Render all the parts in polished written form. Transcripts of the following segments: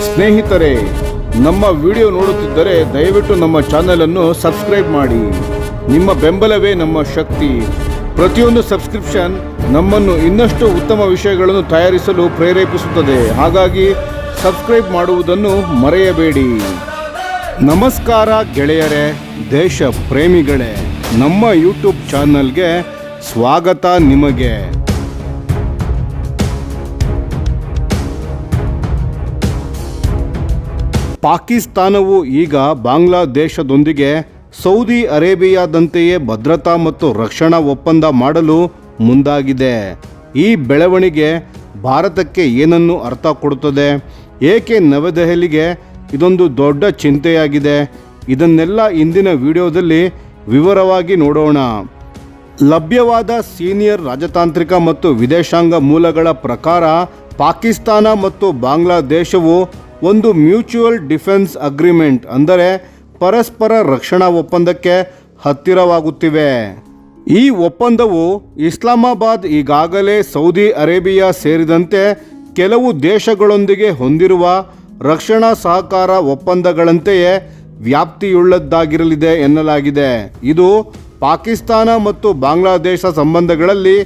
ಸ್ನೇಹಿತರೆ, ನಮ್ಮ ವಿಡಿಯೋ ನೋಡುತ್ತಿದ್ದರೆ ದಯವಿಟ್ಟು ನಮ್ಮ ಚಾನೆಲ್ ಅನ್ನು ಸಬ್ಸ್ಕ್ರೈಬ್ ಮಾಡಿ. ನಿಮ್ಮ ಬೆಂಬಲವೇ ನಮ್ಮ ಶಕ್ತಿ. ಪ್ರತಿಯೊಂದು ಸಬ್ಸ್ಕ್ರಿಪ್ಷನ್ ನಮ್ಮನ್ನು ಇನ್ನಷ್ಟು ಉತ್ತಮ ವಿಷಯಗಳನ್ನು ತಯಾರಿಸಲು ಪ್ರೇರೇಪಿಸುತ್ತದೆ. ಹಾಗಾಗಿ ಸಬ್ಸ್ಕ್ರೈಬ್ ಮಾಡುವುದನ್ನು ಮರೆಯಬೇಡಿ. ನಮಸ್ಕಾರ ಗೆಳೆಯರೇ, ದೇಶ ಪ್ರೇಮಿಗಳೇ, ನಮ್ಮ ಯೂಟ್ಯೂಬ್ ಚಾನಲ್ಗೆ ಸ್ವಾಗತ ನಿಮಗೆ. ಪಾಕಿಸ್ತಾನವು ಈಗ ಬಾಂಗ್ಲಾದೇಶದೊಂದಿಗೆ ಸೌದಿ ಅರೇಬಿಯಾದಂತೆಯೇ ಭದ್ರತಾ ಮತ್ತು ರಕ್ಷಣಾ ಒಪ್ಪಂದ ಮಾಡಲು ಮುಂದಾಗಿದೆ. ಈ ಬೆಳವಣಿಗೆ ಭಾರತಕ್ಕೆ ಏನನ್ನು ಅರ್ಥ ಕೊಡುತ್ತದೆ? ಏಕೆ ನವದೆಹಲಿಗೆ ಇದೊಂದು ದೊಡ್ಡ ಚಿಂತೆಯಾಗಿದೆ? ಇದನ್ನೆಲ್ಲ ಇಂದಿನ ವಿಡಿಯೋದಲ್ಲಿ ವಿವರವಾಗಿ ನೋಡೋಣ. ಲಭ್ಯವಾದ ಸೀನಿಯರ್ ರಾಜತಾಂತ್ರಿಕ ಮತ್ತು ವಿದೇಶಾಂಗ ಮೂಲಗಳ ಪ್ರಕಾರ ಪಾಕಿಸ್ತಾನ ಮತ್ತು ಬಾಂಗ್ಲಾದೇಶವು ಒಂದು ಮ್ಯೂಚುವಲ್ ಡಿಫೆನ್ಸ್ ಅಗ್ರಿಮೆಂಟ್ ಅಂದರೆ ಪರಸ್ಪರ ರಕ್ಷಣಾ ಒಪ್ಪಂದಕ್ಕೆ ಹತ್ತಿರವಾಗುತ್ತಿವೆ. ಈ ಒಪ್ಪಂದವು ಇಸ್ಲಾಮಾಬಾದ್ ಈಗಾಗಲೇ ಸೌದಿ ಅರೇಬಿಯಾ ಸೇರಿದಂತೆ ಕೆಲವು ದೇಶಗಳೊಂದಿಗೆ ಹೊಂದಿರುವ ರಕ್ಷಣಾ ಸಹಕಾರ ಒಪ್ಪಂದಗಳಂತೆಯೇ ವ್ಯಾಪ್ತಿಯುಳ್ಳದ್ದಾಗಿರಲಿದೆ ಎನ್ನಲಾಗಿದೆ. ಇದು ಪಾಕಿಸ್ತಾನ ಮತ್ತು ಬಾಂಗ್ಲಾದೇಶ ಸಂಬಂಧಗಳಲ್ಲಿ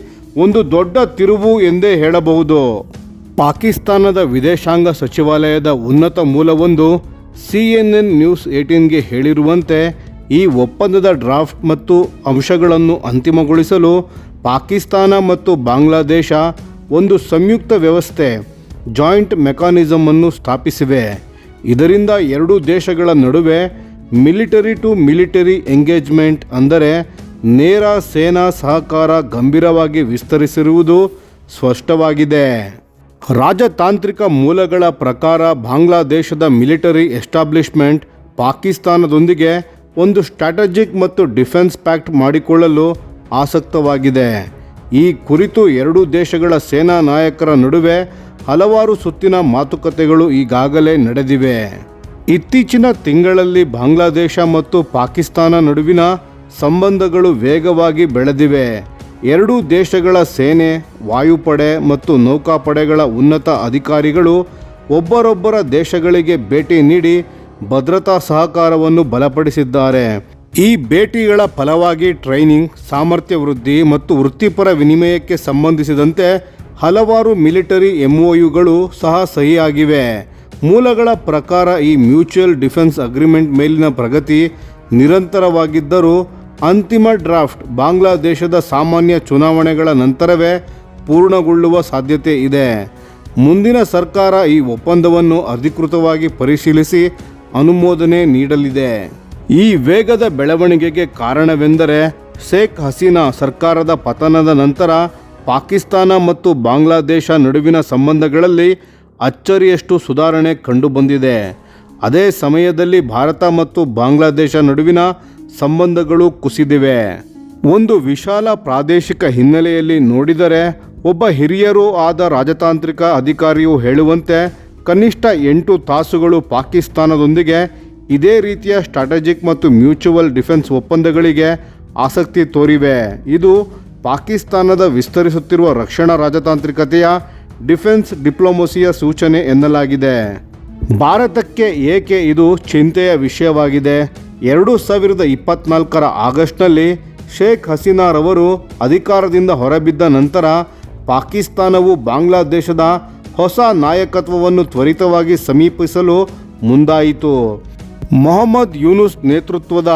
ಒಂದು ದೊಡ್ಡ ತಿರುವು ಎಂದೇ ಹೇಳಬಹುದು. ಪಾಕಿಸ್ತಾನದ ವಿದೇಶಾಂಗ ಸಚಿವಾಲಯದ ಉನ್ನತ ಮೂಲವೊಂದು CNN ನ್ಯೂಸ್ 18ಗೆ ಹೇಳಿರುವಂತೆ, ಈ ಒಪ್ಪಂದದ ಡ್ರಾಫ್ಟ್ ಮತ್ತು ಅಂಶಗಳನ್ನು ಅಂತಿಮಗೊಳಿಸಲು ಪಾಕಿಸ್ತಾನ ಮತ್ತು ಬಾಂಗ್ಲಾದೇಶ ಒಂದು ಸಂಯುಕ್ತ ವ್ಯವಸ್ಥೆ ಜಾಯಿಂಟ್ ಮೆಕಾನಿಸಮ್ ಅನ್ನು ಸ್ಥಾಪಿಸಿವೆ. ಇದರಿಂದ ಎರಡೂ ದೇಶಗಳ ನಡುವೆ ಮಿಲಿಟರಿ ಟು ಮಿಲಿಟರಿ ಎಂಗೇಜ್ಮೆಂಟ್ ಅಂದರೆ ನೇರ ಸೇನಾ ಸಹಕಾರ ಗಂಭೀರವಾಗಿ ವಿಸ್ತರಿಸಿರುವುದು ಸ್ಪಷ್ಟವಾಗಿದೆ. ರಾಜತಾಂತ್ರಿಕ ಮೂಲಗಳ ಪ್ರಕಾರ ಬಾಂಗ್ಲಾದೇಶದ ಮಿಲಿಟರಿ ಎಸ್ಟಾಬ್ಲಿಷ್ಮೆಂಟ್ ಪಾಕಿಸ್ತಾನದೊಂದಿಗೆ ಒಂದು ಸ್ಟ್ರಾಟಜಿಕ್ ಮತ್ತು ಡಿಫೆನ್ಸ್ ಪ್ಯಾಕ್ಟ್ ಮಾಡಿಕೊಳ್ಳಲು ಆಸಕ್ತವಾಗಿದೆ. ಈ ಕುರಿತು ಎರಡೂ ದೇಶಗಳ ಸೇನಾ ನಾಯಕರ ನಡುವೆ ಹಲವಾರು ಸುತ್ತಿನ ಮಾತುಕತೆಗಳು ಈಗಾಗಲೇ ನಡೆದಿವೆ. ಇತ್ತೀಚಿನ ತಿಂಗಳಲ್ಲಿ ಬಾಂಗ್ಲಾದೇಶ ಮತ್ತು ಪಾಕಿಸ್ತಾನ ನಡುವಿನ ಸಂಬಂಧಗಳು ವೇಗವಾಗಿ ಬೆಳೆದಿವೆ. ಎರಡೂ ದೇಶಗಳ ಸೇನೆ, ವಾಯುಪಡೆ ಮತ್ತು ನೌಕಾಪಡೆಗಳ ಉನ್ನತ ಅಧಿಕಾರಿಗಳು ಒಬ್ಬರೊಬ್ಬರ ದೇಶಗಳಿಗೆ ಭೇಟಿ ನೀಡಿ ಭದ್ರತಾ ಸಹಕಾರವನ್ನು ಬಲಪಡಿಸಿದ್ದಾರೆ. ಈ ಭೇಟಿಗಳ ಫಲವಾಗಿ ಟ್ರೈನಿಂಗ್, ಸಾಮರ್ಥ್ಯ ವೃದ್ಧಿ ಮತ್ತು ವೃತ್ತಿಪರ ವಿನಿಮಯಕ್ಕೆ ಸಂಬಂಧಿಸಿದಂತೆ ಹಲವಾರು ಮಿಲಿಟರಿ MOUಗಳು ಸಹ ಸಹಿಯಾಗಿವೆ. ಮೂಲಗಳ ಪ್ರಕಾರ ಈ ಮ್ಯೂಚುವಲ್ ಡಿಫೆನ್ಸ್ ಅಗ್ರಿಮೆಂಟ್ ಮೇಲಿನ ಪ್ರಗತಿ ನಿರಂತರವಾಗಿದ್ದರೂ ಅಂತಿಮ ಡ್ರಾಫ್ಟ್ ಬಾಂಗ್ಲಾದೇಶದ ಸಾಮಾನ್ಯ ಚುನಾವಣೆಗಳ ನಂತರವೇ ಪೂರ್ಣಗೊಳ್ಳುವ ಸಾಧ್ಯತೆ ಇದೆ. ಮುಂದಿನ ಸರ್ಕಾರ ಈ ಒಪ್ಪಂದವನ್ನು ಅಧಿಕೃತವಾಗಿ ಪರಿಶೀಲಿಸಿ ಅನುಮೋದನೆ ನೀಡಲಿದೆ. ಈ ವೇಗದ ಬೆಳವಣಿಗೆಗೆ ಕಾರಣವೆಂದರೆ ಶೇಖ್ ಹಸೀನಾ ಸರ್ಕಾರದ ಪತನದ ನಂತರ ಪಾಕಿಸ್ತಾನ ಮತ್ತು ಬಾಂಗ್ಲಾದೇಶ ನಡುವಿನ ಸಂಬಂಧಗಳಲ್ಲಿ ಅಚ್ಚರಿಯಷ್ಟು ಸುಧಾರಣೆ ಕಂಡುಬಂದಿದೆ. ಅದೇ ಸಮಯದಲ್ಲಿ ಭಾರತ ಮತ್ತು ಬಾಂಗ್ಲಾದೇಶ ನಡುವಿನ ಸಂಬಂಧಗಳು ಕುಸಿದಿವೆ. ಒಂದು ವಿಶಾಲ ಪ್ರಾದೇಶಿಕ ಹಿನ್ನೆಲೆಯಲ್ಲಿ ನೋಡಿದರೆ, ಒಬ್ಬ ಹಿರಿಯರೂ ಆದ ರಾಜತಾಂತ್ರಿಕ ಅಧಿಕಾರಿಯು ಹೇಳುವಂತೆ ಕನಿಷ್ಠ 8 ತಾಸುಗಳು ಪಾಕಿಸ್ತಾನದೊಂದಿಗೆ ಇದೇ ರೀತಿಯ ಸ್ಟ್ರಾಟಜಿಕ್ ಮತ್ತು ಮ್ಯೂಚುವಲ್ ಡಿಫೆನ್ಸ್ ಒಪ್ಪಂದಗಳಿಗೆ ಆಸಕ್ತಿ ತೋರಿವೆ. ಇದು ಪಾಕಿಸ್ತಾನದ ವಿಸ್ತರಿಸುತ್ತಿರುವ ರಕ್ಷಣಾ ರಾಜತಾಂತ್ರಿಕತೆಯ ಡಿಫೆನ್ಸ್ ಡಿಪ್ಲೊಮಸಿಯ ಸೂಚನೆ ಎನ್ನಲಾಗಿದೆ. ಭಾರತಕ್ಕೆ ಏಕೆ ಇದು ಚಿಂತೆಯ ವಿಷಯವಾಗಿದೆ? 2024ರ ಆಗಸ್ಟ್ನಲ್ಲಿ ಶೇಖ್ ಹಸೀನಾರವರು ಅಧಿಕಾರದಿಂದ ಹೊರಬಿದ್ದ ನಂತರ ಪಾಕಿಸ್ತಾನವು ಬಾಂಗ್ಲಾದೇಶದ ಹೊಸ ನಾಯಕತ್ವವನ್ನು ತ್ವರಿತವಾಗಿ ಸಮೀಪಿಸಲು ಮುಂದಾಯಿತು. ಮೊಹಮ್ಮದ್ ಯೂನುಸ್ ನೇತೃತ್ವದ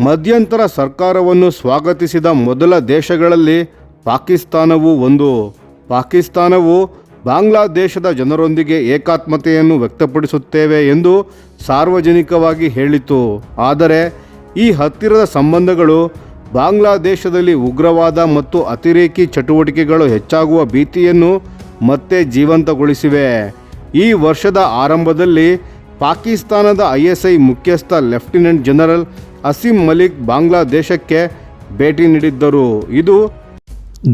ಮಧ್ಯಂತರ ಸರ್ಕಾರವನ್ನು ಸ್ವಾಗತಿಸಿದ ಮೊದಲ ದೇಶಗಳಲ್ಲಿ ಪಾಕಿಸ್ತಾನವೂ ಒಂದು. ಪಾಕಿಸ್ತಾನವು ಬಾಂಗ್ಲಾದೇಶದ ಜನರೊಂದಿಗೆ ಏಕಾತ್ಮತೆಯನ್ನು ವ್ಯಕ್ತಪಡಿಸುತ್ತೇವೆ ಎಂದು ಸಾರ್ವಜನಿಕವಾಗಿ ಹೇಳಿತು. ಆದರೆ ಈ ಹತ್ತಿರದ ಸಂಬಂಧಗಳು ಬಾಂಗ್ಲಾದೇಶದಲ್ಲಿ ಉಗ್ರವಾದ ಮತ್ತು ಅತಿರೇಕಿ ಚಟುವಟಿಕೆಗಳು ಹೆಚ್ಚಾಗುವ ಭೀತಿಯನ್ನು ಮತ್ತೆ ಜೀವಂತಗೊಳಿಸಿವೆ. ಈ ವರ್ಷದ ಆರಂಭದಲ್ಲಿ ಪಾಕಿಸ್ತಾನದ ISI ಮುಖ್ಯಸ್ಥ ಲೆಫ್ಟಿನೆಂಟ್ ಜನರಲ್ ಅಸೀಂ ಮಲಿಕ್ ಬಾಂಗ್ಲಾದೇಶಕ್ಕೆ ಭೇಟಿ ನೀಡಿದ್ದರು. ಇದು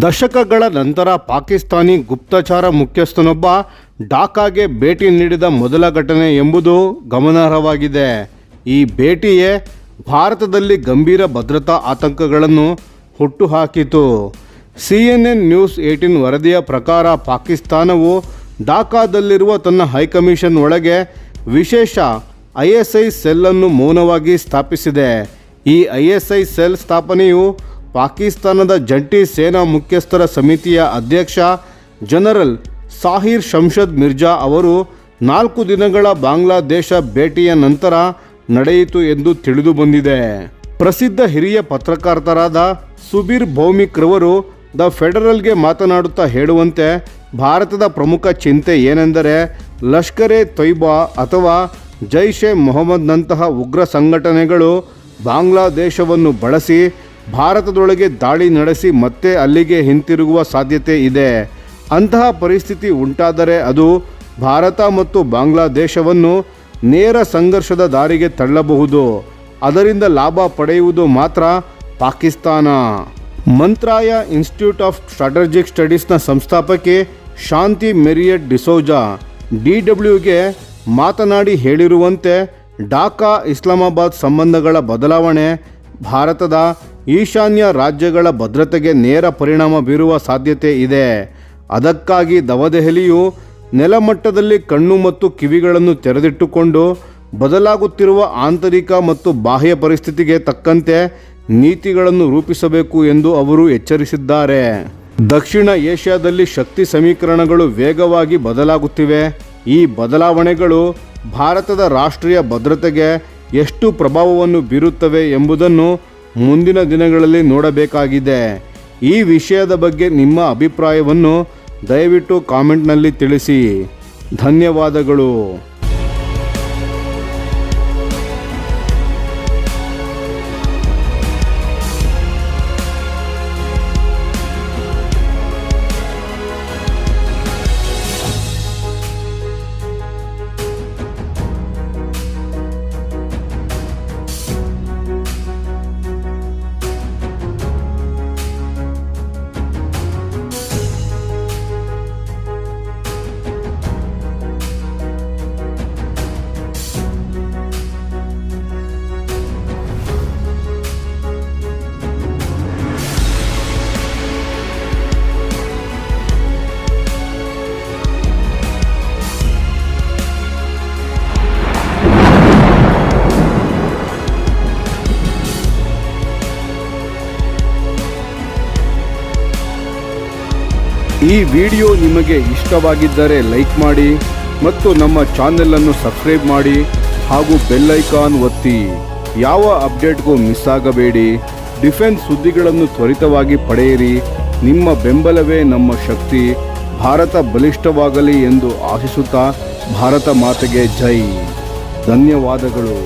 ದಶಕಗಳ ನಂತರ ಪಾಕಿಸ್ತಾನಿ ಗುಪ್ತಚರ ಮುಖ್ಯಸ್ಥನೊಬ್ಬ ಢಾಕಾಗೆ ಭೇಟಿ ನೀಡಿದ ಮೊದಲ ಘಟನೆ ಎಂಬುದು ಗಮನಾರ್ಹವಾಗಿದೆ. ಈ ಭೇಟಿಯೇ ಭಾರತದಲ್ಲಿ ಗಂಭೀರ ಭದ್ರತಾ ಆತಂಕಗಳನ್ನು ಹುಟ್ಟುಹಾಕಿತು. CNN ನ್ಯೂಸ್ 18 ವರದಿಯ ಪ್ರಕಾರ ಪಾಕಿಸ್ತಾನವು ಢಾಕಾದಲ್ಲಿರುವ ತನ್ನ ಹೈಕಮಿಷನ್ ಒಳಗೆ ವಿಶೇಷ ISI ಸೆಲ್ಲನ್ನು ಮೌನವಾಗಿ ಸ್ಥಾಪಿಸಿದೆ. ಈ ISI ಸೆಲ್ ಸ್ಥಾಪನೆಯು ಪಾಕಿಸ್ತಾನದ ಜಂಟಿ ಸೇನಾ ಮುಖ್ಯಸ್ಥರ ಸಮಿತಿಯ ಅಧ್ಯಕ್ಷ ಜನರಲ್ ಸಾಹಿರ್ ಶಂಷದ್ ಮಿರ್ಜಾ ಅವರು 4 ದಿನಗಳ ಬಾಂಗ್ಲಾದೇಶ ಭೇಟಿಯ ನಂತರ ನಡೆಯಿತು ಎಂದು ತಿಳಿದು ಬಂದಿದೆ. ಪ್ರಸಿದ್ಧ ಹಿರಿಯ ಪತ್ರಕರ್ತರಾದ ಸುಬೀರ್ ಭೌಮಿಕ್ ರವರು ದ ಫೆಡರಲ್ಗೆ ಮಾತನಾಡುತ್ತಾ ಹೇಳುವಂತೆ, ಭಾರತದ ಪ್ರಮುಖ ಚಿಂತೆ ಏನೆಂದರೆ ಲಷ್ಕರ್-ಎ ತೊಯ್ಬಾ ಅಥವಾ ಜೈಷ್-ಎ ಮೊಹಮ್ಮದ್ನಂತಹ ಉಗ್ರ ಸಂಘಟನೆಗಳು ಬಾಂಗ್ಲಾದೇಶವನ್ನು ಬಳಸಿ ಭಾರತದೊಳಗೆ ದಾಳಿ ನಡೆಸಿ ಮತ್ತೆ ಅಲ್ಲಿಗೆ ಹಿಂತಿರುಗುವ ಸಾಧ್ಯತೆ ಇದೆ. ಅಂತಹ ಪರಿಸ್ಥಿತಿ ಉಂಟಾದರೆ ಅದು ಭಾರತ ಮತ್ತು ಬಾಂಗ್ಲಾದೇಶವನ್ನು ನೇರ ಸಂಘರ್ಷದ ದಾರಿಗೆ ತಳ್ಳಬಹುದು. ಅದರಿಂದ ಲಾಭ ಪಡೆಯುವುದು ಮಾತ್ರ ಪಾಕಿಸ್ತಾನ. ಮಂತ್ರಾಯ ಇನ್ಸ್ಟಿಟ್ಯೂಟ್ ಆಫ್ ಸ್ಟ್ರಾಟಜಿಕ್ ಸ್ಟಡೀಸ್ನ ಸಂಸ್ಥಾಪಕಿ ಶಾಂತಿ ಮೆರಿಯಟ್ ಡಿಸೋಜಾ DWಗೆ ಮಾತನಾಡಿ ಹೇಳಿರುವಂತೆ, ಢಾಕಾ ಇಸ್ಲಾಮಾಬಾದ್ ಸಂಬಂಧಗಳ ಬದಲಾವಣೆ ಭಾರತದ ಈಶಾನ್ಯ ರಾಜ್ಯಗಳ ಭದ್ರತೆಗೆ ನೇರ ಪರಿಣಾಮ ಬೀರುವ ಸಾಧ್ಯತೆ ಇದೆ. ಅದಕ್ಕಾಗಿ ನವದೆಹಲಿಯು ನೆಲಮಟ್ಟದಲ್ಲಿ ಕಣ್ಣು ಮತ್ತು ಕಿವಿಗಳನ್ನು ತೆರೆದಿಟ್ಟುಕೊಂಡು ಬದಲಾಗುತ್ತಿರುವ ಆಂತರಿಕ ಮತ್ತು ಬಾಹ್ಯ ಪರಿಸ್ಥಿತಿಗೆ ತಕ್ಕಂತೆ ನೀತಿಗಳನ್ನು ರೂಪಿಸಬೇಕು ಎಂದು ಅವರು ಎಚ್ಚರಿಸಿದ್ದಾರೆ. ದಕ್ಷಿಣ ಏಷ್ಯಾದಲ್ಲಿ ಶಕ್ತಿ ಸಮೀಕರಣಗಳು ವೇಗವಾಗಿ ಬದಲಾಗುತ್ತಿವೆ. ಈ ಬದಲಾವಣೆಗಳು ಭಾರತದ ರಾಷ್ಟ್ರೀಯ ಭದ್ರತೆಗೆ ಎಷ್ಟು ಪ್ರಭಾವವನ್ನು ಬೀರುತ್ತವೆ ಎಂಬುದನ್ನು ಮುಂದಿನ ದಿನಗಳಲ್ಲಿ ನೋಡಬೇಕಾಗಿದೆ. ಈ ವಿಷಯದ ಬಗ್ಗೆ ನಿಮ್ಮ ಅಭಿಪ್ರಾಯವನ್ನು ದಯವಿಟ್ಟು ಕಾಮೆಂಟ್ನಲ್ಲಿ ತಿಳಿಸಿ. ಧನ್ಯವಾದಗಳು. ಈ ವಿಡಿಯೋ ನಿಮಗೆ ಇಷ್ಟವಾಗಿದ್ದರೆ ಲೈಕ್ ಮಾಡಿ ಮತ್ತು ನಮ್ಮ ಚಾನೆಲನ್ನು ಸಬ್ಸ್ಕ್ರೈಬ್ ಮಾಡಿ ಹಾಗೂ ಬೆಲ್ ಐಕಾನ್ ಒತ್ತಿ. ಯಾವ ಅಪ್ಡೇಟ್ಗೂ ಮಿಸ್ ಆಗಬೇಡಿ. ಡಿಫೆನ್ಸ್ ಸುದ್ದಿಗಳನ್ನು ತ್ವರಿತವಾಗಿ ಪಡೆಯಿರಿ. ನಿಮ್ಮ ಬೆಂಬಲವೇ ನಮ್ಮ ಶಕ್ತಿ. ಭಾರತ ಬಲಿಷ್ಠವಾಗಲಿ ಎಂದು ಆಶಿಸುತ್ತಾ ಭಾರತ ಮಾತೆಗೆ ಜೈ. ಧನ್ಯವಾದಗಳು.